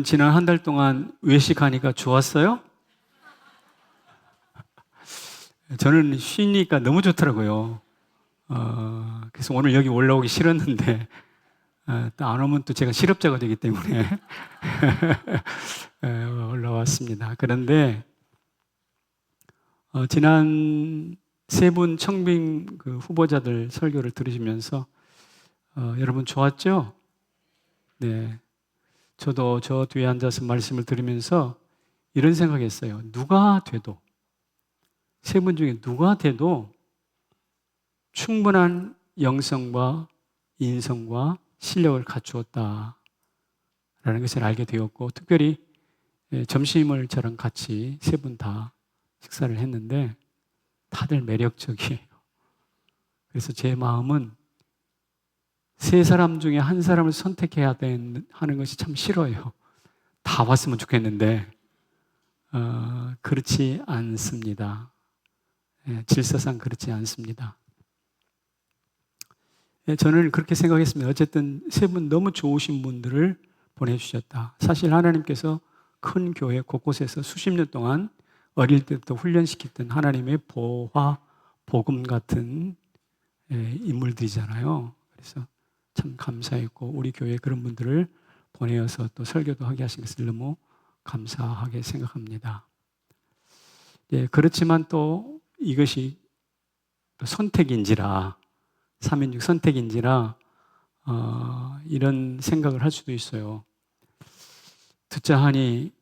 지난 한 달 동안 외식하니까 좋았어요? 저는 쉬니까 너무 좋더라고요. 그래서 오늘 여기 올라오기 싫었는데, 또 안 오면 또 제가 실업자가 되기 때문에 올라왔습니다. 그런데 지난 세 분 청빙 그 후보자들 설교를 들으시면서 여러분 좋았죠? 네. 저도 저 뒤에 앉아서 말씀을 들으면서 이런 생각했어요. 누가 돼도, 세 분 중에 누가 돼도 충분한 영성과 인성과 실력을 갖추었다라는 것을 알게 되었고, 특별히 점심을 저랑 같이 세 분 다 식사를 했는데 다들 매력적이에요. 그래서 제 마음은 세 사람 중에 한 사람을 선택해야 하는 것이 참 싫어요. 다 왔으면 좋겠는데 그렇지 않습니다. 질서상 그렇지 않습니다. 저는 그렇게 생각했습니다. 어쨌든 세 분 너무 좋으신 분들을 보내주셨다. 사실 하나님께서 큰 교회 곳곳에서 수십 년 동안 어릴 때부터 훈련시켰던 하나님의 보화, 복음 같은 인물들이잖아요. 그래서 참 감사했고, 우리 교회에 그런 분들을 보내어서 또 설교도 하게 하신 것을 너무 감사하게 생각합니다. 그렇지만 또 이것이 선택인지라, 3인육 선택인지라 이런 생각을 할 수도 있어요. 듣자 하니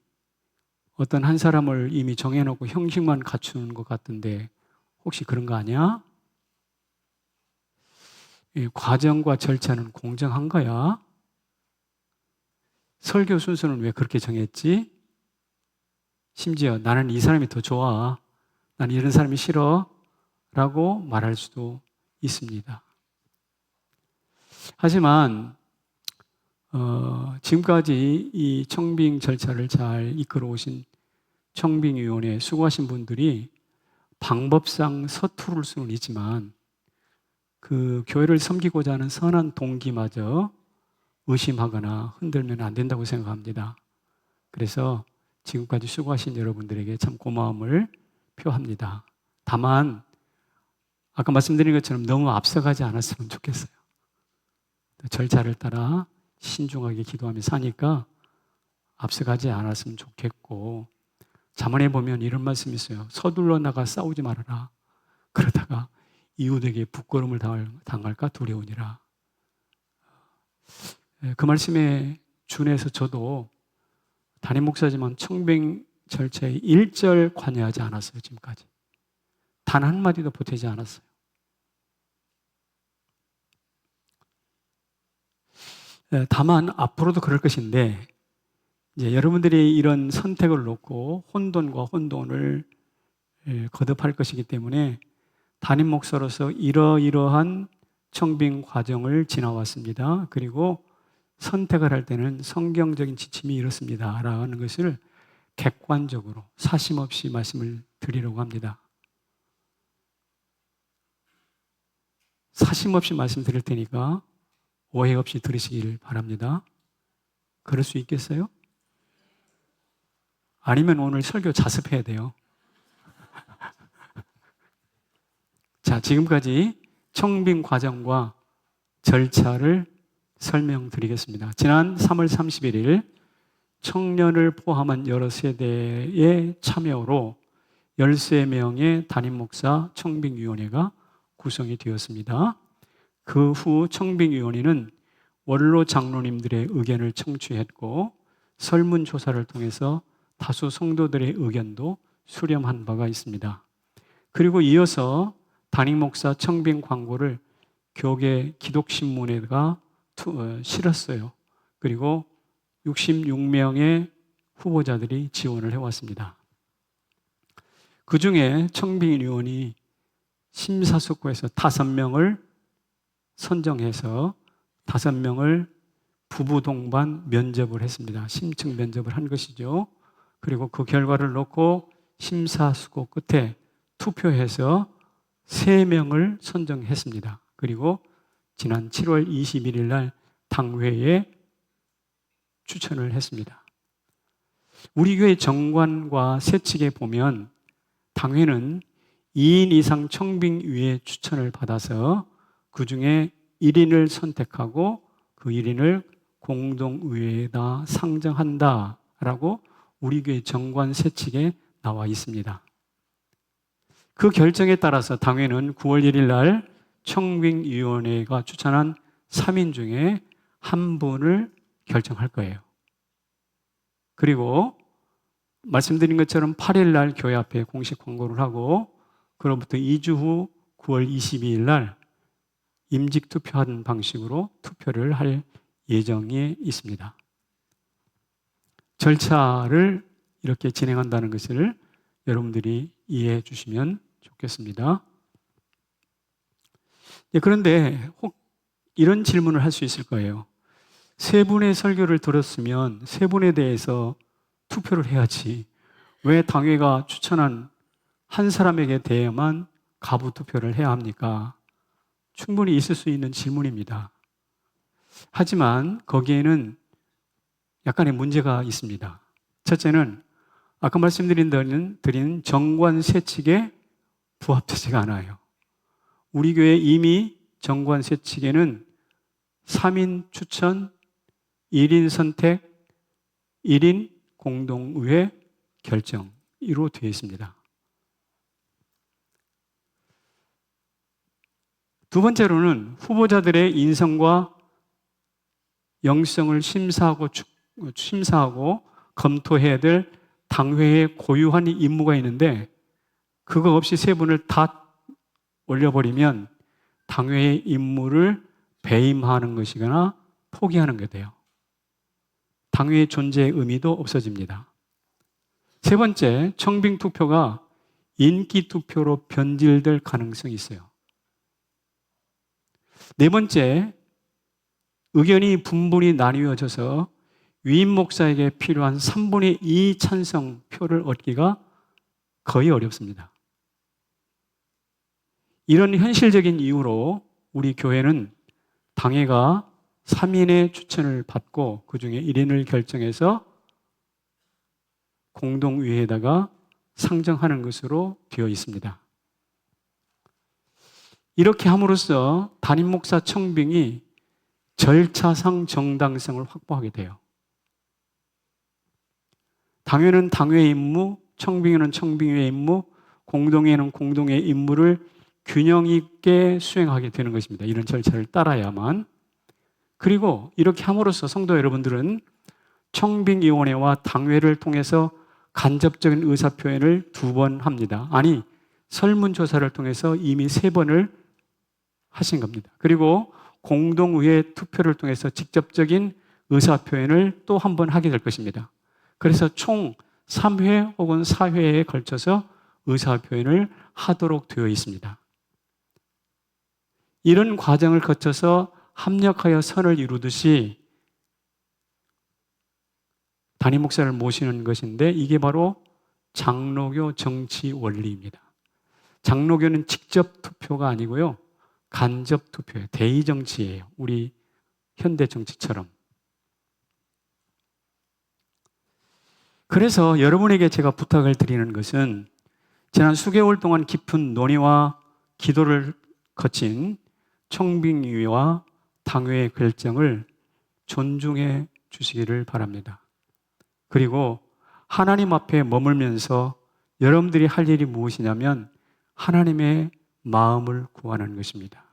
어떤 한 사람을 이미 정해놓고 형식만 갖추는 것 같은데 혹시 그런 거 아니야? 과정과 절차는 공정한 거야? 설교 순서는 왜 그렇게 정했지? 심지어 나는 이 사람이 더 좋아, 나는 이런 사람이 싫어 라고 말할 수도 있습니다. 하지만 지금까지 이 청빙 절차를 잘 이끌어 오신 청빙위원회 수고하신 분들이 방법상 서투를 수는 있지만 그 교회를 섬기고자 하는 선한 동기마저 의심하거나 흔들면 안 된다고 생각합니다. 그래서 지금까지 수고하신 여러분들에게 참 고마움을 표합니다. 다만 아까 말씀드린 것처럼 너무 앞서가지 않았으면 좋겠어요. 절차를 따라 신중하게 기도하며 사니까 앞서가지 않았으면 좋겠고, 잠언에 보면 이런 말씀이 있어요. 서둘러 나가 싸우지 말아라. 그러다가 이웃에게 부끄러움을 당할까 두려우니라. 그 말씀에 준해서 저도 담임 목사지만 청빙 절차에 일절 관여하지 않았어요. 지금까지 단 한마디도 보태지 않았어요. 다만 앞으로도 그럴 것인데, 이제 여러분들이 이런 선택을 놓고 혼돈과 혼돈을 거듭할 것이기 때문에 담임 목사로서 이러이러한 청빙 과정을 지나왔습니다. 그리고 선택을 할 때는 성경적인 지침이 이렇습니다 라는 것을 객관적으로 사심 없이 말씀을 드리려고 합니다. 사심 없이 말씀드릴 테니까 오해 없이 들으시길 바랍니다. 그럴 수 있겠어요? 아니면 오늘 설교 자습해야 돼요. 자, 지금까지 청빙 과정과 절차를 설명드리겠습니다. 지난 3월 31일 청년을 포함한 여러 세대의 참여로 13명의 담임 목사 청빙위원회가 구성이 되었습니다. 그 후 청빙위원회는 원로 장로님들의 의견을 청취했고 설문조사를 통해서 다수 성도들의 의견도 수렴한 바가 있습니다. 그리고 이어서 담임 목사 청빙 광고를 교계 기독신문에다가 실었어요. 그리고 66명의 후보자들이 지원을 해왔습니다. 그 중에 청빙위원이 심사숙고해서 5명을 선정해서 5명을 부부 동반 면접을 했습니다. 심층 면접을 한 것이죠. 그리고 그 결과를 놓고 심사숙고 끝에 투표해서 3명을 선정했습니다. 그리고 지난 7월 21일 날 당회에 추천을 했습니다. 우리 교회 정관과 세칙에 보면 당회는 2인 이상 청빙위의 추천을 받아서 그 중에 1인을 선택하고 그 1인을 공동의회에다 상정한다라고 우리 교회 정관 세칙에 나와 있습니다. 그 결정에 따라서 당회는 9월 1일 날 청빙위원회가 추천한 3인 중에 한 분을 결정할 거예요. 그리고 말씀드린 것처럼 8일 날 교회 앞에 공식 광고를 하고 그로부터 2주 후 9월 22일 날 임직 투표하는 방식으로 투표를 할 예정이 있습니다. 절차를 이렇게 진행한다는 것을 여러분들이 이해해 주시면 좋겠습니다. 그런데 혹 이런 질문을 할 수 있을 거예요. 세 분의 설교를 들었으면 세 분에 대해서 투표를 해야지. 왜 당회가 추천한 한 사람에게 대해만 가부 투표를 해야 합니까? 충분히 있을 수 있는 질문입니다. 하지만 거기에는 약간의 문제가 있습니다. 첫째는 아까 말씀드린 정관 세칙에 부합되지가 않아요. 우리 교회 이미 정관 세칙에는 3인 추천, 1인 선택, 1인 공동의회 결정으로 되어 있습니다. 두 번째로는 후보자들의 인성과 영성을 심사하고 검토해야 될 당회의 고유한 임무가 있는데 그거 없이 세 분을 다 올려버리면 당회의 임무를 배임하는 것이거나 포기하는 게 돼요. 당회의 존재의 의미도 없어집니다. 세 번째, 청빙 투표가 인기 투표로 변질될 가능성이 있어요. 네 번째, 의견이 분분히 나뉘어져서 위임 목사에게 필요한 3분의 2 찬성 표를 얻기가 거의 어렵습니다. 이런 현실적인 이유로 우리 교회는 당회가 3인의 추천을 받고 그 중에 1인을 결정해서 공동의회에다가 상정하는 것으로 되어 있습니다. 이렇게 함으로써 담임 목사 청빙이 절차상 정당성을 확보하게 돼요. 당회는 당회의 임무, 청빙회는 청빙회의 임무, 공동회는 공동회의 임무를 균형 있게 수행하게 되는 것입니다. 이런 절차를 따라야만. 그리고 이렇게 함으로써 성도 여러분들은 청빙위원회와 당회를 통해서 간접적인 의사표현을 2번 합니다. 아니, 설문조사를 통해서 이미 3번을 하신 겁니다. 그리고 공동의회 투표를 통해서 직접적인 의사표현을 또 한 번 하게 될 것입니다. 그래서 총 3회 혹은 4회에 걸쳐서 의사표현을 하도록 되어 있습니다. 이런 과정을 거쳐서 합력하여 선을 이루듯이 담임 목사를 모시는 것인데 이게 바로 장로교 정치 원리입니다. 장로교는 직접 투표가 아니고요. 간접 투표예요. 대의 정치예요. 우리 현대 정치처럼. 그래서 여러분에게 제가 부탁을 드리는 것은 지난 수개월 동안 깊은 논의와 기도를 거친 청빙위와 당회의 결정을 존중해 주시기를 바랍니다. 그리고 하나님 앞에 머물면서 여러분들이 할 일이 무엇이냐면 하나님의 마음을 구하는 것입니다.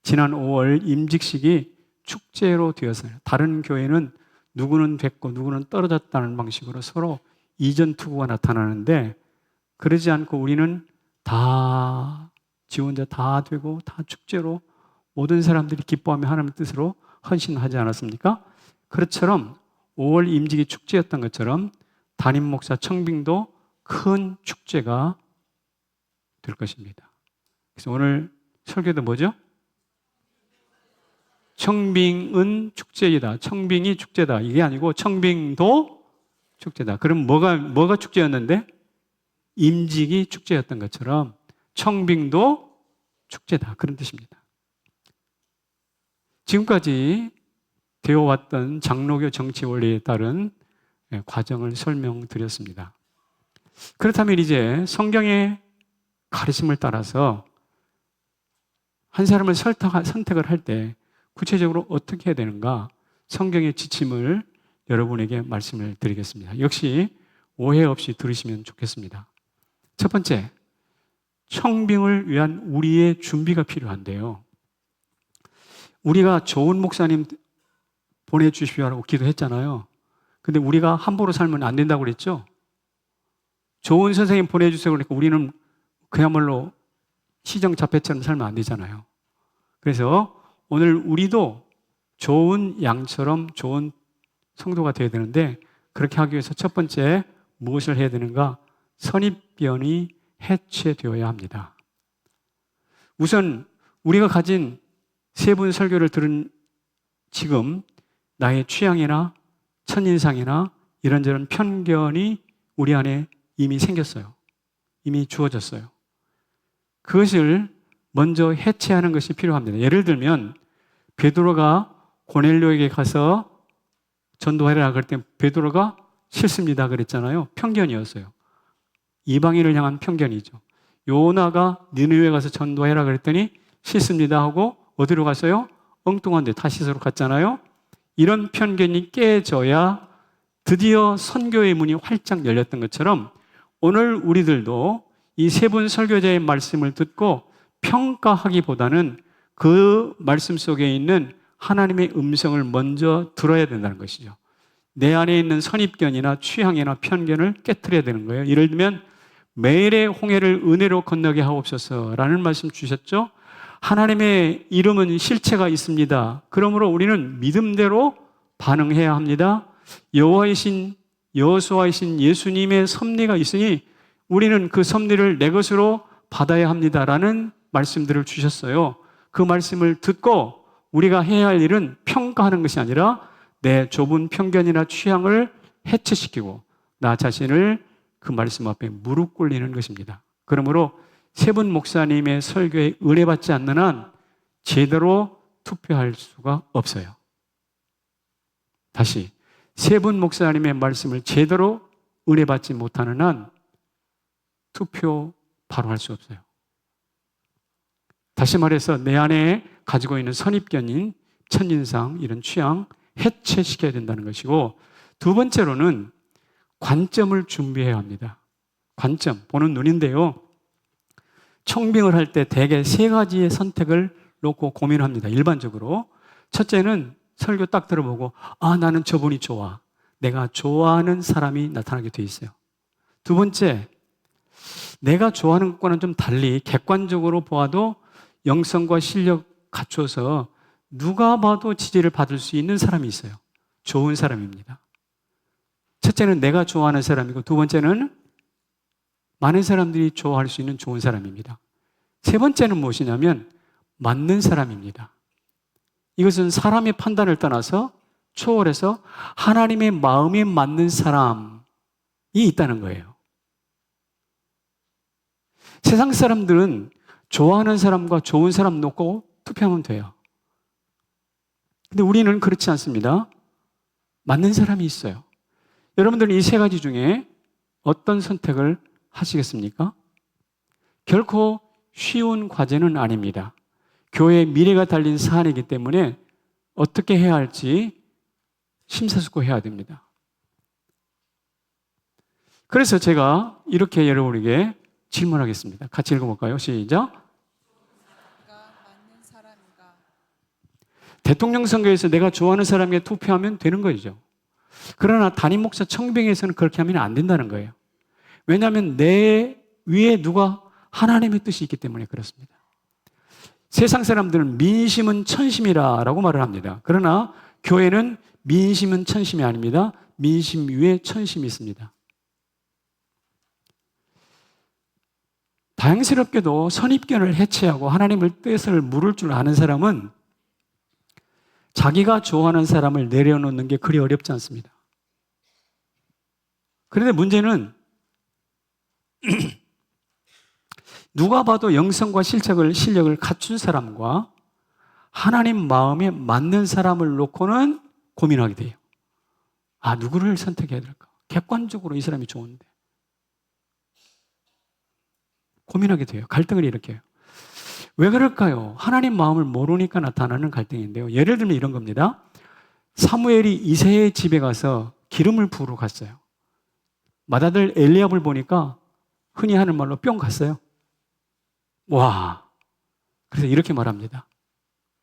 지난 5월 임직식이 축제로 되었어요. 다른 교회는 누구는 됐고 누구는 떨어졌다는 방식으로 서로 이전 투구가 나타나는데 그러지 않고 우리는 다 지 혼자 다 되고 다 축제로 모든 사람들이 기뻐하며 하나님의 뜻으로 헌신하지 않았습니까? 그것처럼 5월 임직이 축제였던 것처럼 담임 목사 청빙도 큰 축제가 될 것입니다. 그래서 오늘 설교도 뭐죠? 청빙은 축제이다. 청빙이 축제다. 이게 아니고 청빙도 축제다. 그럼 뭐가 축제였는데? 임직이 축제였던 것처럼 청빙도 축제다. 그런 뜻입니다. 지금까지 되어왔던 장로교 정치 원리에 따른 과정을 설명드렸습니다. 그렇다면 이제 성경의 가르침을 따라서 한 사람을 선택을 할 때 구체적으로 어떻게 해야 되는가? 성경의 지침을 여러분에게 말씀을 드리겠습니다. 역시 오해 없이 들으시면 좋겠습니다. 첫 번째, 청빙을 위한 우리의 준비가 필요한데요. 우리가 좋은 목사님 보내주시라고 기도했잖아요. 근데 우리가 함부로 살면 안 된다고 그랬죠? 좋은 선생님 보내주세요 그러니까 우리는 그야말로 시정잡해처럼 살면 안 되잖아요. 그래서 오늘 우리도 좋은 양처럼 좋은 성도가 되어야 되는데, 그렇게 하기 위해서 첫 번째 무엇을 해야 되는가? 선입견이 해체되어야 합니다. 우선 우리가 가진 세 분 설교를 들은 지금 나의 취향이나 첫인상이나 이런저런 편견이 우리 안에 이미 생겼어요. 이미 주어졌어요. 그것을 먼저 해체하는 것이 필요합니다. 예를 들면 베드로가 고넬료에게 가서 전도해라 그럴 때 베드로가 싫습니다 그랬잖아요. 편견이었어요. 이방인을 향한 편견이죠. 요나가 니느웨에 가서 전도해라 그랬더니 싫습니다 하고 어디로 갔어요? 엉뚱한 데 타시스로 갔잖아요. 이런 편견이 깨져야 드디어 선교의 문이 활짝 열렸던 것처럼 오늘 우리들도 이 세 분 설교자의 말씀을 듣고 평가하기보다는 그 말씀 속에 있는 하나님의 음성을 먼저 들어야 된다는 것이죠. 내 안에 있는 선입견이나 취향이나 편견을 깨트려야 되는 거예요. 예를 들면 매일의 홍해를 은혜로 건너게 하옵소서라는 말씀 주셨죠. 하나님의 이름은 실체가 있습니다. 그러므로 우리는 믿음대로 반응해야 합니다. 여호수아이신 예수님의 섭리가 있으니 우리는 그 섭리를 내 것으로 받아야 합니다라는 말씀들을 주셨어요. 그 말씀을 듣고 우리가 해야 할 일은 평가하는 것이 아니라 내 좁은 편견이나 취향을 해체시키고 나 자신을 그 말씀 앞에 무릎 꿇리는 것입니다. 그러므로 세 분 목사님의 설교에 의뢰받지 않는 한 제대로 투표할 수가 없어요. 다시, 세 분 목사님의 말씀을 제대로 의뢰받지 못하는 한 투표 바로 할 수 없어요. 다시 말해서 내 안에 가지고 있는 선입견인 첫인상, 이런 취향 해체시켜야 된다는 것이고, 두 번째로는 관점을 준비해야 합니다. 관점, 보는 눈인데요. 청빙을 할 때 대개 세 가지의 선택을 놓고 고민합니다. 일반적으로. 첫째는 설교 딱 들어보고 나는 저분이 좋아. 내가 좋아하는 사람이 나타나게 돼 있어요. 두 번째, 내가 좋아하는 것과는 좀 달리 객관적으로 보아도 영성과 실력 갖춰서 누가 봐도 지지를 받을 수 있는 사람이 있어요. 좋은 사람입니다. 첫째는 내가 좋아하는 사람이고, 두 번째는 많은 사람들이 좋아할 수 있는 좋은 사람입니다. 세 번째는 무엇이냐면 맞는 사람입니다. 이것은 사람의 판단을 떠나서 초월해서 하나님의 마음에 맞는 사람이 있다는 거예요. 세상 사람들은 좋아하는 사람과 좋은 사람 놓고 투표하면 돼요. 근데 우리는 그렇지 않습니다. 맞는 사람이 있어요. 여러분들은 이 세 가지 중에 어떤 선택을 하시겠습니까? 결코 쉬운 과제는 아닙니다. 교회의 미래가 달린 사안이기 때문에 어떻게 해야 할지 심사숙고해야 됩니다. 그래서 제가 이렇게 여러분에게 질문하겠습니다. 같이 읽어볼까요? 시작. 대통령 선거에서 내가 좋아하는 사람에게 투표하면 되는 거죠. 그러나 담임 목사 청빙에서는 그렇게 하면 안 된다는 거예요. 왜냐하면 내 위에 누가 하나님의 뜻이 있기 때문에 그렇습니다. 세상 사람들은 민심은 천심이라고 말을 합니다. 그러나 교회는 민심은 천심이 아닙니다. 민심 위에 천심이 있습니다. 다행스럽게도 선입견을 해체하고 하나님의 뜻을 물을 줄 아는 사람은 자기가 좋아하는 사람을 내려놓는 게 그리 어렵지 않습니다. 그런데 문제는 누가 봐도 영성과 실력을 갖춘 사람과 하나님 마음에 맞는 사람을 놓고는 고민하게 돼요. 누구를 선택해야 될까? 객관적으로 이 사람이 좋은데. 고민하게 돼요. 갈등을 일으켜요. 왜 그럴까요? 하나님 마음을 모르니까 나타나는 갈등인데요. 예를 들면 이런 겁니다. 사무엘이 이새의 집에 가서 기름을 부으러 갔어요. 맏아들 엘리압을 보니까 흔히 하는 말로 뿅 갔어요. 와! 그래서 이렇게 말합니다.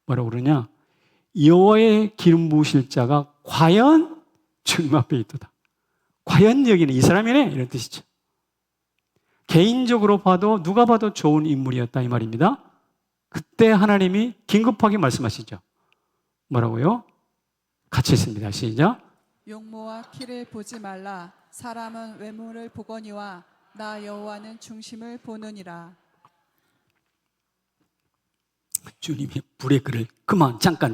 뭐라고 그러냐? 여호와의 기름 부으실 자가 과연 주님 앞에 있도다. 과연 여기는 이 사람이네? 이런 뜻이죠. 개인적으로 봐도 누가 봐도 좋은 인물이었다 이 말입니다. 그때 하나님이 긴급하게 말씀하시죠. 뭐라고요? 같이 했습니다. 시작. 용모와 키를 보지 말라. 사람은 외모를 보거니와 나 여호와는 중심을 보느니라. 주님이 브레이크를 그만 잠깐.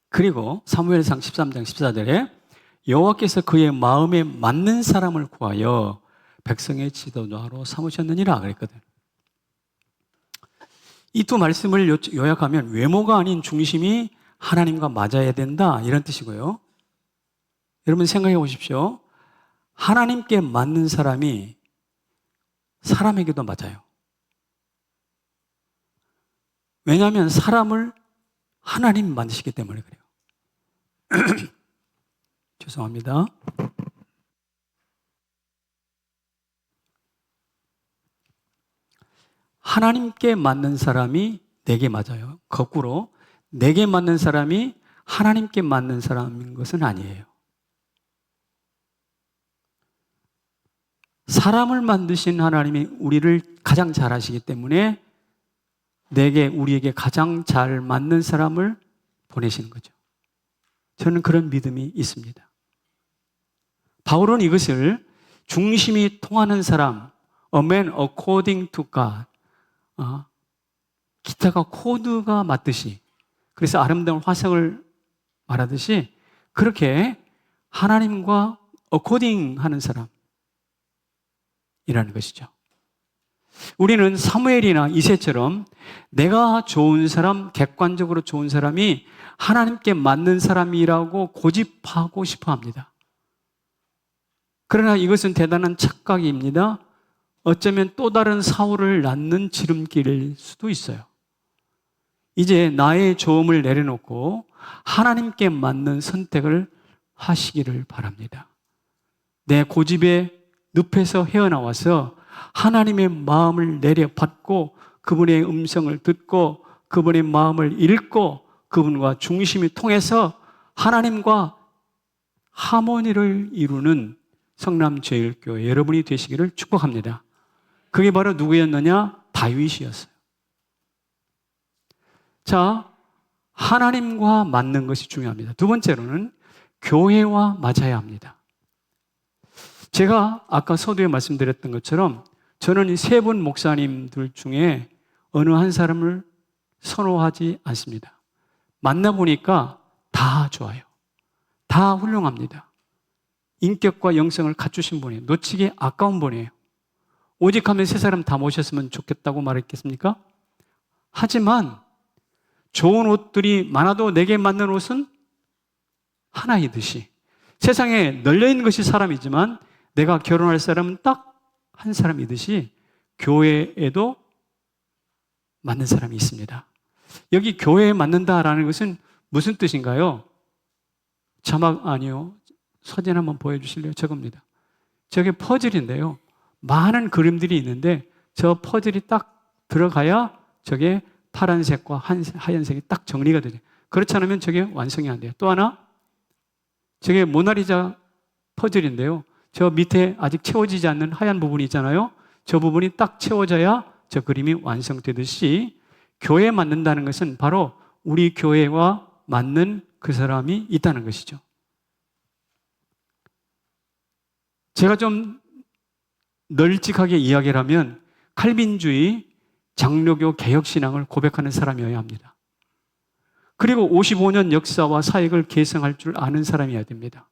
그리고 사무엘상 13장 14절에 여호와께서 그의 마음에 맞는 사람을 구하여 백성의 지도자로 삼으셨느니라 그랬거든. 이 두 말씀을 요약하면 외모가 아닌 중심이 하나님과 맞아야 된다 이런 뜻이고요. 여러분 생각해 보십시오. 하나님께 맞는 사람이 사람에게도 맞아요. 왜냐하면 사람을 하나님이 만드시기 때문에 그래요. 죄송합니다. 하나님께 맞는 사람이 내게 맞아요. 거꾸로 내게 맞는 사람이 하나님께 맞는 사람인 것은 아니에요. 사람을 만드신 하나님이 우리를 가장 잘 아시기 때문에 우리에게 가장 잘 맞는 사람을 보내시는 거죠. 저는 그런 믿음이 있습니다. 바울은 이것을 중심이 통하는 사람, a man according to God, 기타가 코드가 맞듯이, 그래서 아름다운 화석을 말하듯이 그렇게 하나님과 according 하는 사람이라는 것이죠. 우리는 사무엘이나 이새처럼 내가 좋은 사람, 객관적으로 좋은 사람이 하나님께 맞는 사람이라고 고집하고 싶어 합니다. 그러나 이것은 대단한 착각입니다. 어쩌면 또 다른 사울을 낳는 지름길일 수도 있어요. 이제 나의 좋음을 내려놓고 하나님께 맞는 선택을 하시기를 바랍니다. 내 고집의 늪에서 헤어나와서 하나님의 마음을 내려받고 그분의 음성을 듣고 그분의 마음을 읽고 그분과 중심이 통해서 하나님과 하모니를 이루는 성남제일교회 여러분이 되시기를 축복합니다. 그게 바로 누구였느냐? 다윗이었어요. 자, 하나님과 맞는 것이 중요합니다. 두 번째로는 교회와 맞아야 합니다. 제가 아까 서두에 말씀드렸던 것처럼 저는 이 세 분 목사님들 중에 어느 한 사람을 선호하지 않습니다. 만나보니까 다 좋아요. 다 훌륭합니다. 인격과 영성을 갖추신 분이에요. 놓치기 아까운 분이에요. 오직 하면 세 사람 다 모셨으면 좋겠다고 말했겠습니까? 하지만 좋은 옷들이 많아도 내게 맞는 옷은 하나이듯이 세상에 널려있는 것이 사람이지만 내가 결혼할 사람은 딱 한 사람이듯이 교회에도 맞는 사람이 있습니다. 여기 교회에 맞는다라는 것은 무슨 뜻인가요? 자막 아니요. 사진 한번 보여주실래요? 저겁니다. 저게 퍼즐인데요. 많은 그림들이 있는데 저 퍼즐이 딱 들어가야 저게 파란색과 하얀색이 딱 정리가 되죠. 그렇지 않으면 저게 완성이 안 돼요. 또 하나, 저게 모나리자 퍼즐인데요. 저 밑에 아직 채워지지 않는 하얀 부분이 있잖아요. 저 부분이 딱 채워져야 저 그림이 완성되듯이 교회에 맞는다는 것은 바로 우리 교회와 맞는 그 사람이 있다는 것이죠. 제가 좀 널찍하게 이야기를 하면 칼빈주의 장로교 개혁신앙을 고백하는 사람이어야 합니다. 그리고 55년 역사와 사역을 계승할 줄 아는 사람이어야 됩니다.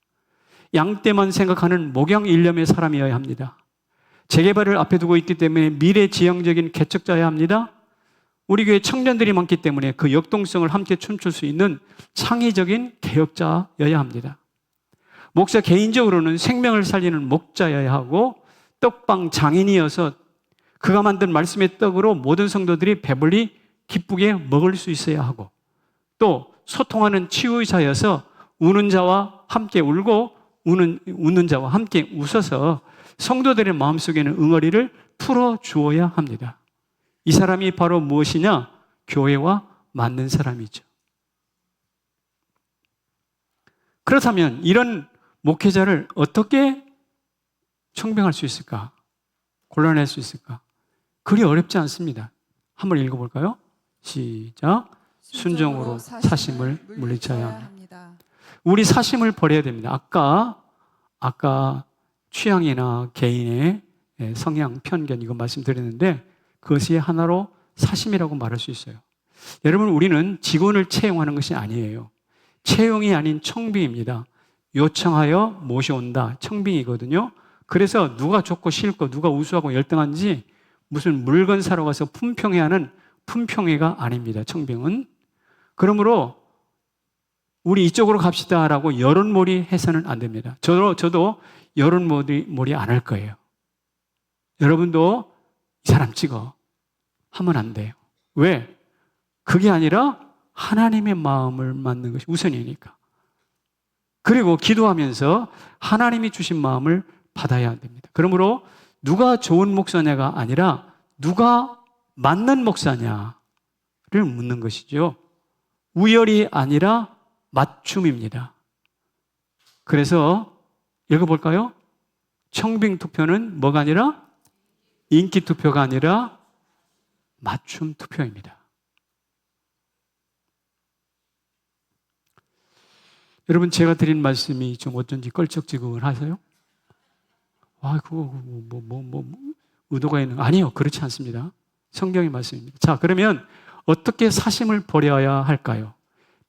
양떼만 생각하는 목양일념의 사람이어야 합니다. 재개발을 앞에 두고 있기 때문에 미래지향적인 개척자여야 합니다. 우리 교회 청년들이 많기 때문에 그 역동성을 함께 춤출 수 있는 창의적인 개혁자여야 합니다. 목사 개인적으로는 생명을 살리는 목자여야 하고 떡방 장인이어서 그가 만든 말씀의 떡으로 모든 성도들이 배불리 기쁘게 먹을 수 있어야 하고, 또 소통하는 치유의사여서 우는 자와 함께 울고 웃는 자와 함께 웃어서 성도들의 마음속에는 응어리를 풀어주어야 합니다. 이 사람이 바로 무엇이냐? 교회와 맞는 사람이죠. 그렇다면 이런 목회자를 어떻게 청빙할 수 있을까? 골라낼 수 있을까? 그리 어렵지 않습니다. 한번 읽어볼까요? 시작. 순종으로 사심을 물리쳐야 합니다. 우리 사심을 버려야 됩니다. 아까 취향이나 개인의 성향, 편견 이거 말씀드렸는데 그것이 하나로 사심이라고 말할 수 있어요. 여러분, 우리는 직원을 채용하는 것이 아니에요. 채용이 아닌 청빙입니다. 요청하여 모셔온다. 청빙이거든요. 그래서 누가 좋고 싫고 누가 우수하고 열등한지 무슨 물건 사러 가서 품평회하는 품평회가 아닙니다. 청빙은. 그러므로 우리 이쪽으로 갑시다라고 여론몰이 해서는 안 됩니다. 저도 여론몰이 안 할 거예요. 여러분도 이 사람 찍어 하면 안 돼요. 왜? 그게 아니라 하나님의 마음을 맡는 것이 우선이니까. 그리고 기도하면서 하나님이 주신 마음을 받아야 됩니다. 그러므로 누가 좋은 목사냐가 아니라 누가 맞는 목사냐를 묻는 것이죠. 우열이 아니라 맞춤입니다. 그래서 읽어볼까요? 청빙 투표는 뭐가 아니라 인기 투표가 아니라 맞춤 투표입니다. 여러분, 제가 드린 말씀이 좀 어쩐지 껄쩍지근하세요? 그거 의도가 있는 거 아니요, 그렇지 않습니다. 성경의 말씀입니다. 자, 그러면 어떻게 사심을 버려야 할까요?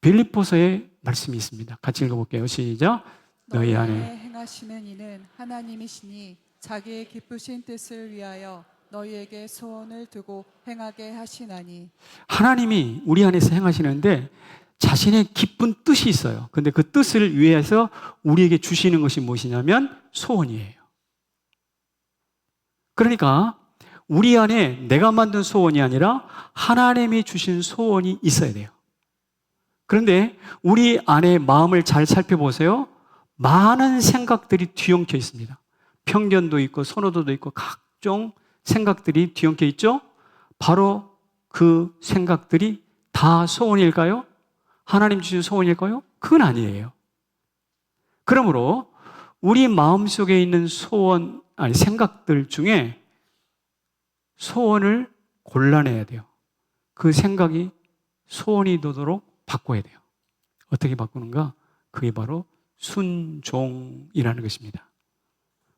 빌립보서의 말씀이 있습니다. 같이 읽어볼게요. 시작. 너희 안에 행하시는 이는 하나님이시니 자기의 기쁘신 뜻을 위하여 너희에게 소원을 두고 행하게 하시나니. 하나님이 우리 안에서 행하시는데 자신의 기쁜 뜻이 있어요. 근데 그 뜻을 위해서 우리에게 주시는 것이 무엇이냐면 소원이에요. 그러니까 우리 안에 내가 만든 소원이 아니라 하나님이 주신 소원이 있어야 돼요. 그런데 우리 안에 마음을 잘 살펴보세요. 많은 생각들이 뒤엉켜 있습니다. 편견도 있고 선호도도 있고 각종 생각들이 뒤엉켜 있죠? 바로 그 생각들이 다 소원일까요? 하나님 주신 소원일까요? 그건 아니에요. 그러므로 우리 마음속에 있는 생각들 중에 소원을 골라내야 돼요. 그 생각이 소원이 되도록 바꿔야 돼요. 어떻게 바꾸는가? 그게 바로 순종이라는 것입니다.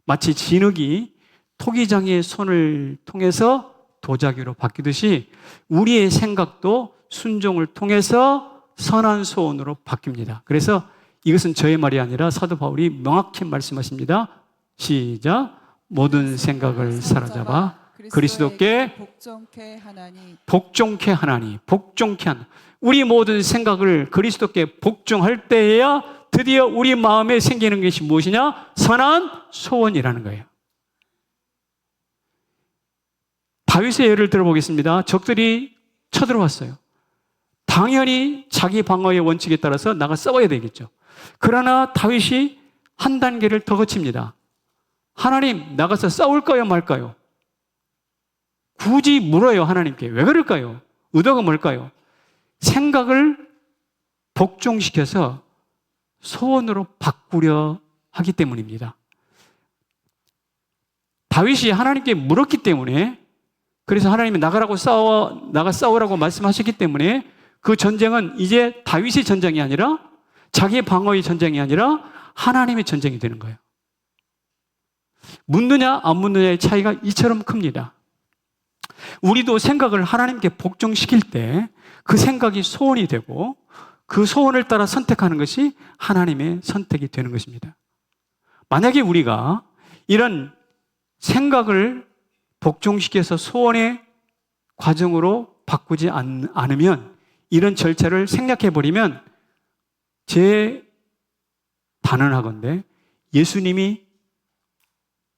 마치 진흙이 토기장의 손을 통해서 도자기로 바뀌듯이 우리의 생각도 순종을 통해서 선한 소원으로 바뀝니다. 그래서 이것은 저의 말이 아니라 사도 바울이 명확히 말씀하십니다. 시작. 모든 생각을 사로잡아 그리스도께 복종케 하나니. 우리 모든 생각을 그리스도께 복종할 때에야 드디어 우리 마음에 생기는 것이 무엇이냐? 선한 소원이라는 거예요. 다윗의 예를 들어보겠습니다. 적들이 쳐들어왔어요. 당연히 자기 방어의 원칙에 따라서 나가 싸워야 되겠죠. 그러나 다윗이 한 단계를 더 거칩니다. 하나님, 나가서 싸울까요, 말까요? 굳이 물어요, 하나님께. 왜 그럴까요? 의도가 뭘까요? 생각을 복종시켜서 소원으로 바꾸려 하기 때문입니다. 다윗이 하나님께 물었기 때문에, 그래서 하나님이 나가 싸우라고 말씀하셨기 때문에 그 전쟁은 이제 다윗의 전쟁이 아니라 자기의 방어의 전쟁이 아니라 하나님의 전쟁이 되는 거예요. 묻느냐 안 묻느냐의 차이가 이처럼 큽니다. 우리도 생각을 하나님께 복종시킬 때 그 생각이 소원이 되고 그 소원을 따라 선택하는 것이 하나님의 선택이 되는 것입니다. 만약에 우리가 이런 생각을 복종시켜서 소원의 과정으로 바꾸지 않으면, 이런 절차를 생략해버리면 제 단언하건대 예수님이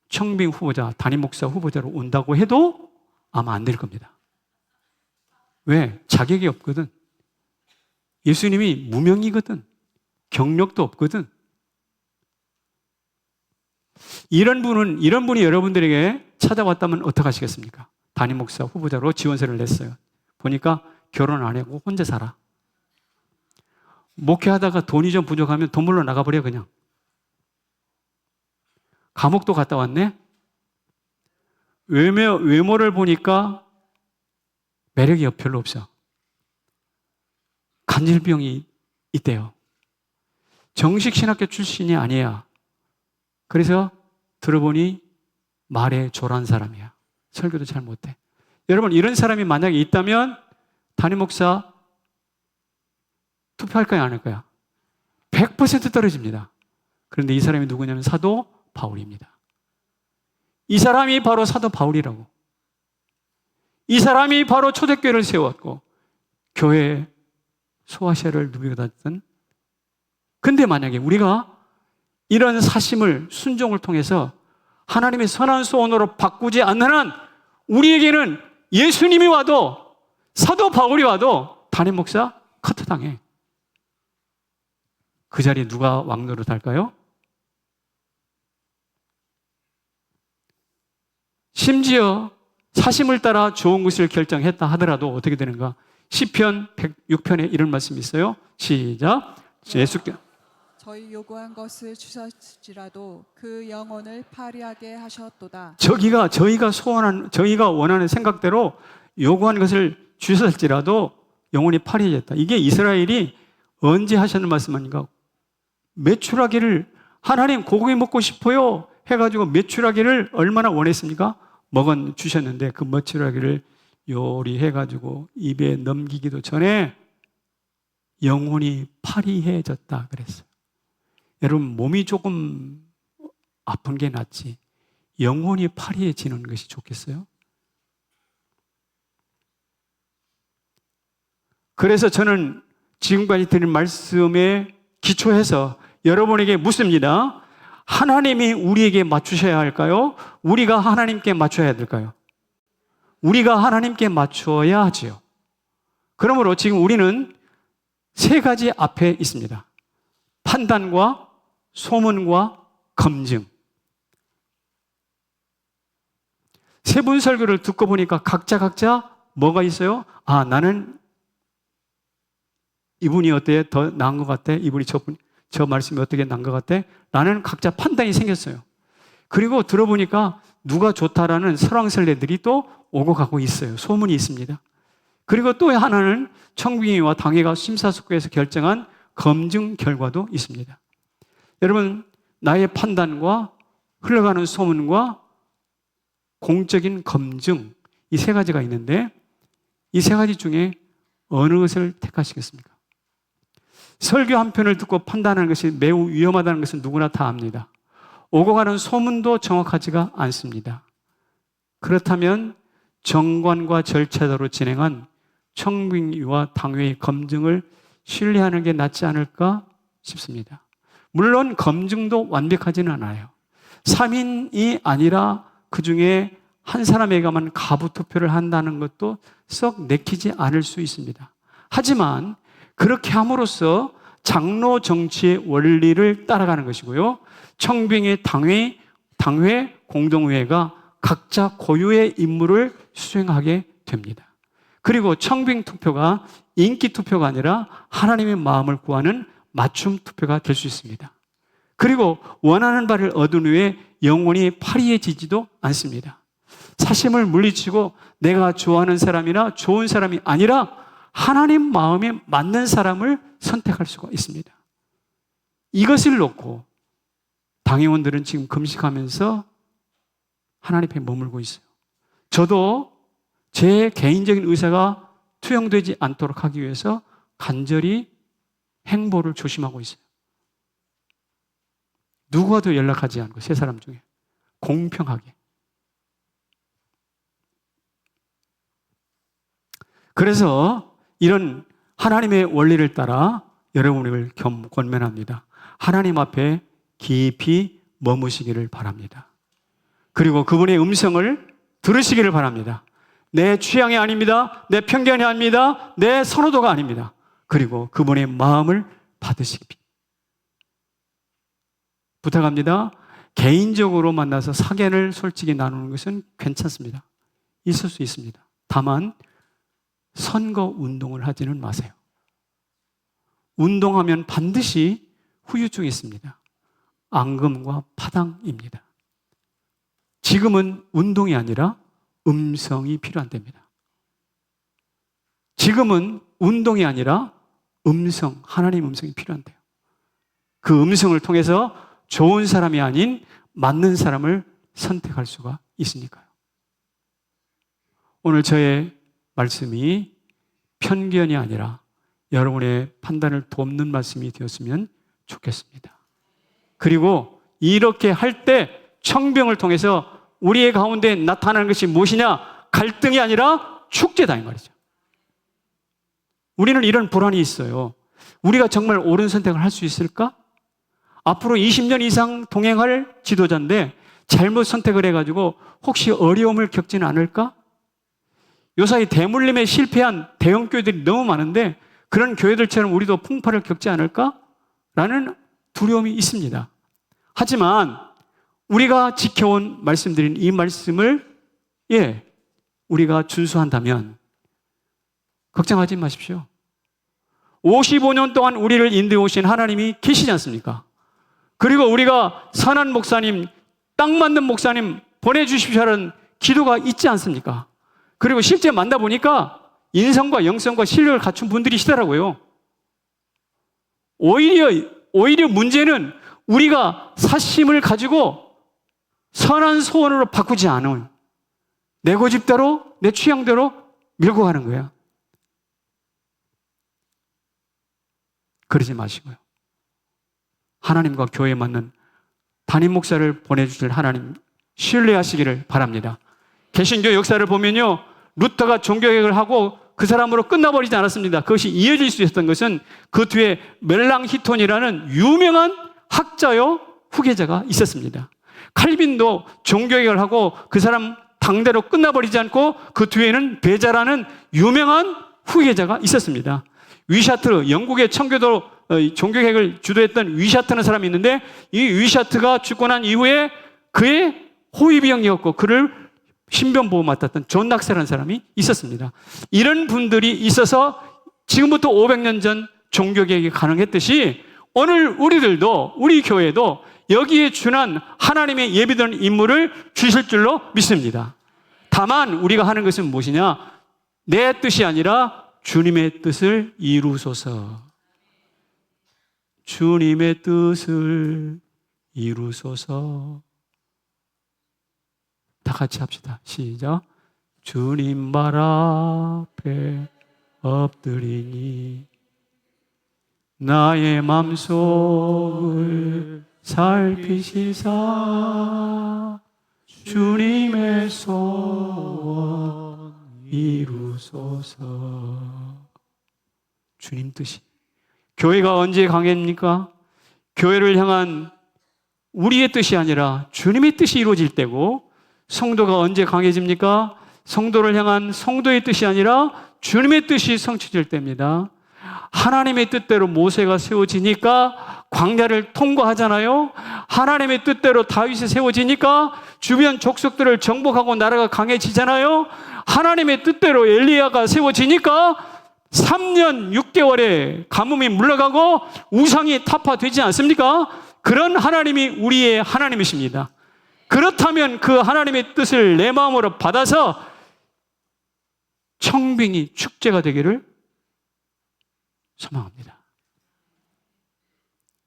청빙 후보자, 담임 목사 후보자로 온다고 해도 아마 안 될 겁니다. 왜? 자격이 없거든. 예수님이 무명이거든. 경력도 없거든. 이런 분이 여러분들에게 찾아왔다면 어떡하시겠습니까? 담임 목사 후보자로 지원서를 냈어요. 보니까 결혼 안 하고 혼자 살아. 목회하다가 돈이 좀 부족하면 돈 벌러 나가버려 그냥. 감옥도 갔다 왔네? 외모를 보니까 매력이 별로 없어. 간질병이 있대요. 정식 신학교 출신이 아니야. 그래서 들어보니 말에 조란 사람이야. 설교도 잘 못해. 여러분, 이런 사람이 만약에 있다면 담임 목사 투표할까요, 안 할까요? 100% 떨어집니다. 그런데 이 사람이 누구냐면 사도 바울입니다. 이 사람이 바로 사도 바울이라고. 이 사람이 바로 초대교회를 세웠고 교회 소아시아를 누비고다녔던. 근데 만약에 우리가 이런 사심을 순종을 통해서 하나님의 선한 소원으로 바꾸지 않는 한 우리에게는 예수님이 와도 사도 바울이 와도 담임 목사 커트당해. 그 자리에 누가 왕노릇 할까요? 심지어 사심을 따라 좋은 것을 결정했다 하더라도 어떻게 되는가? 시편 106편에 이런 말씀이 있어요. 시작. 예수께 저희 요구한 것을 주셨지라도 그 영혼을 파리하게 하셨도다. 저희가 원하는 생각대로 요구한 것을 주셨을지라도 영혼이 파리해졌다. 이게 이스라엘이 언제 하셨는 말씀 아닌가? 메추라기를 하나님 고기 먹고 싶어요 해가지고 메추라기를 얼마나 원했습니까? 주셨는데 그 메추라기를 요리해가지고 입에 넘기기도 전에 영혼이 파리해졌다 그랬어요. 여러분, 몸이 조금 아픈 게 낫지 영혼이 파리해지는 것이 좋겠어요? 그래서 저는 지금까지 드린 말씀에 기초해서 여러분에게 묻습니다. 하나님이 우리에게 맞추셔야 할까요? 우리가 하나님께 맞춰야 될까요? 우리가 하나님께 맞춰야 하지요. 그러므로 지금 우리는 세 가지 앞에 있습니다. 판단과 소문과 검증. 세 분 설교를 듣고 보니까 각자 뭐가 있어요? 아, 나는 이분이 어때요? 더 나은 것 같아? 이분이 저 말씀이 어떻게 나은 것 같아? 나는 각자 판단이 생겼어요. 그리고 들어보니까 누가 좋다라는 설왕설래들이 또 오고 가고 있어요. 소문이 있습니다. 그리고 또 하나는 청빙위와 당회가 심사숙고해서 결정한 검증 결과도 있습니다. 여러분, 나의 판단과 흘러가는 소문과 공적인 검증, 이 세 가지가 있는데 이 세 가지 중에 어느 것을 택하시겠습니까? 설교 한 편을 듣고 판단하는 것이 매우 위험하다는 것은 누구나 다 압니다. 오고 가는 소문도 정확하지가 않습니다. 그렇다면 정관과 절차대로 진행한 청빙위와 당회의 검증을 신뢰하는 게 낫지 않을까 싶습니다. 물론 검증도 완벽하지는 않아요. 3인이 아니라 그 중에 한 사람에게만 가부 투표를 한다는 것도 썩 내키지 않을 수 있습니다. 하지만 그렇게 함으로써 장로 정치의 원리를 따라가는 것이고요. 청빙의 당회, 공동회가 각자 고유의 임무를 수행하게 됩니다. 그리고 청빙 투표가 인기 투표가 아니라 하나님의 마음을 구하는 맞춤 투표가 될 수 있습니다. 그리고 원하는 바를 얻은 후에 영혼이 파리해지지도 않습니다. 사심을 물리치고 내가 좋아하는 사람이나 좋은 사람이 아니라 하나님 마음에 맞는 사람을 선택할 수가 있습니다. 이것을 놓고 당회원들은 지금 금식하면서 하나님 앞에 머물고 있어요. 저도 제 개인적인 의사가 투영되지 않도록 하기 위해서 간절히 행보를 조심하고 있어요. 누구와도 연락하지 않고 세 사람 중에 공평하게. 그래서 이런 하나님의 원리를 따라 여러분을 권면합니다. 하나님 앞에 깊이 머무시기를 바랍니다. 그리고 그분의 음성을 들으시기를 바랍니다. 내 취향이 아닙니다. 내 편견이 아닙니다. 내 선호도가 아닙니다. 그리고 그분의 마음을 받으시기 부탁합니다. 개인적으로 만나서 사견을 솔직히 나누는 것은 괜찮습니다. 있을 수 있습니다. 다만 선거 운동을 하지는 마세요. 운동하면 반드시 후유증이 있습니다. 앙금과 파당입니다. 지금은 운동이 아니라 음성이 필요한 때입니다. 지금은 운동이 아니라 음성, 하나님 음성이 필요한 때예요. 그 음성을 통해서 좋은 사람이 아닌 맞는 사람을 선택할 수가 있으니까요. 오늘 저의 말씀이 편견이 아니라 여러분의 판단을 돕는 말씀이 되었으면 좋겠습니다. 그리고 이렇게 할 때 청병을 통해서 우리의 가운데 나타나는 것이 무엇이냐? 갈등이 아니라 축제다 이 말이죠. 우리는 이런 불안이 있어요. 우리가 정말 옳은 선택을 할 수 있을까? 앞으로 20년 이상 동행할 지도자인데 잘못 선택을 해가지고 혹시 어려움을 겪지는 않을까? 요사이 대물림에 실패한 대형 교회들이 너무 많은데 그런 교회들처럼 우리도 풍파를 겪지 않을까? 라는 두려움이 있습니다. 하지만 우리가 지켜온 말씀드린 이 말씀을 우리가 준수한다면 걱정하지 마십시오. 55년 동안 우리를 인도해 오신 하나님이 계시지 않습니까? 그리고 우리가 선한 목사님, 딱 맞는 목사님 보내주십시오라는 기도가 있지 않습니까? 그리고 실제 만나보니까 인성과 영성과 실력을 갖춘 분들이시더라고요. 오히려 문제는 우리가 사심을 가지고 선한 소원으로 바꾸지 않은 내 고집대로, 내 취향대로 밀고 가는 거야. 그러지 마시고요. 하나님과 교회에 맞는 담임 목사를 보내주실 하나님 신뢰하시기를 바랍니다. 개신교 역사를 보면요, 루터가 종교개혁을 하고 그 사람으로 끝나버리지 않았습니다. 그것이 이어질 수 있었던 것은 그 뒤에 멜랑히톤이라는 유명한 학자요 후계자가 있었습니다. 칼빈도 종교개혁을 하고 그 사람 당대로 끝나버리지 않고 그 뒤에는 베자라는 유명한 후계자가 있었습니다. 위샤트, 영국의 청교도 종교개혁을 주도했던 위샤트라는 사람이 있는데 이 위샤트가 죽고 난 이후에 그의 호위병이었고 그를 신변보호 맡았던 존 낙세라는 사람이 있었습니다. 이런 분들이 있어서 지금부터 500년 전 종교개혁이 가능했듯이 오늘 우리들도, 우리 교회도 여기에 준한 하나님의 예비된 인물을 주실 줄로 믿습니다. 다만 우리가 하는 것은 무엇이냐? 내 뜻이 아니라 주님의 뜻을 이루소서. 주님의 뜻을 이루소서. 다 같이 합시다. 시작. 주님 발 앞에 엎드리니 나의 맘속을 살피시사 주님의 소원 이루소서. 주님 뜻이. 교회가 언제 강해집니까? 교회를 향한 우리의 뜻이 아니라 주님의 뜻이 이루어질 때고, 성도가 언제 강해집니까? 성도를 향한 성도의 뜻이 아니라 주님의 뜻이 성취될 때입니다. 하나님의 뜻대로 모세가 세워지니까 광야를 통과하잖아요. 하나님의 뜻대로 다윗이 세워지니까 주변 족속들을 정복하고 나라가 강해지잖아요. 하나님의 뜻대로 엘리야가 세워지니까 3년 6개월에 가뭄이 물러가고 우상이 타파되지 않습니까? 그런 하나님이 우리의 하나님이십니다. 그렇다면 그 하나님의 뜻을 내 마음으로 받아서 청빙이 축제가 되기를 소망합니다.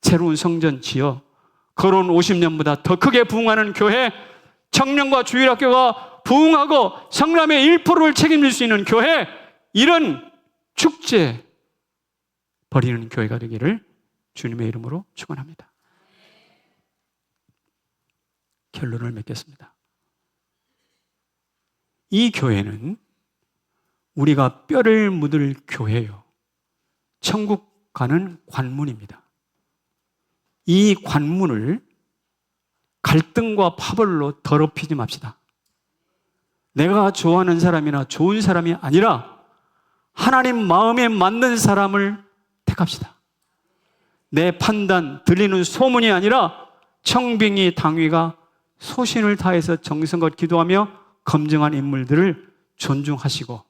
새로운 성전 지어 걸어온 50년보다 더 크게 부흥하는 교회, 청년과 주일학교가 부흥하고 성남의 1%를 책임질 수 있는 교회, 이런 축제 벌이는 교회가 되기를 주님의 이름으로 축원합니다. 결론을 맺겠습니다. 이 교회는 우리가 뼈를 묻을 교회예요. 천국 가는 관문입니다. 이 관문을 갈등과 파벌로 더럽히지 맙시다. 내가 좋아하는 사람이나 좋은 사람이 아니라 하나님 마음에 맞는 사람을 택합시다. 내 판단, 들리는 소문이 아니라 청빙이 당위가 소신을 다해서 정성껏 기도하며 검증한 인물들을 존중하시고,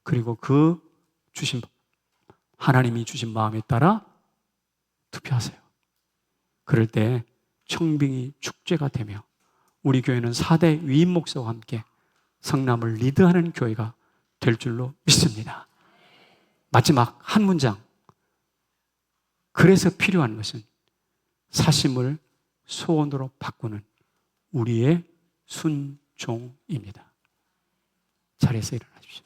그리고 그 주신 하나님이 주신 마음에 따라 투표하세요. 그럴 때 청빙이 축제가 되며 우리 교회는 4대 위임 목사와 함께 성남을 리드하는 교회가 될 줄로 믿습니다. 마지막 한 문장. 그래서 필요한 것은 사심을 소원으로 바꾸는 우리의 순종입니다. 자리에서 일어나십시오.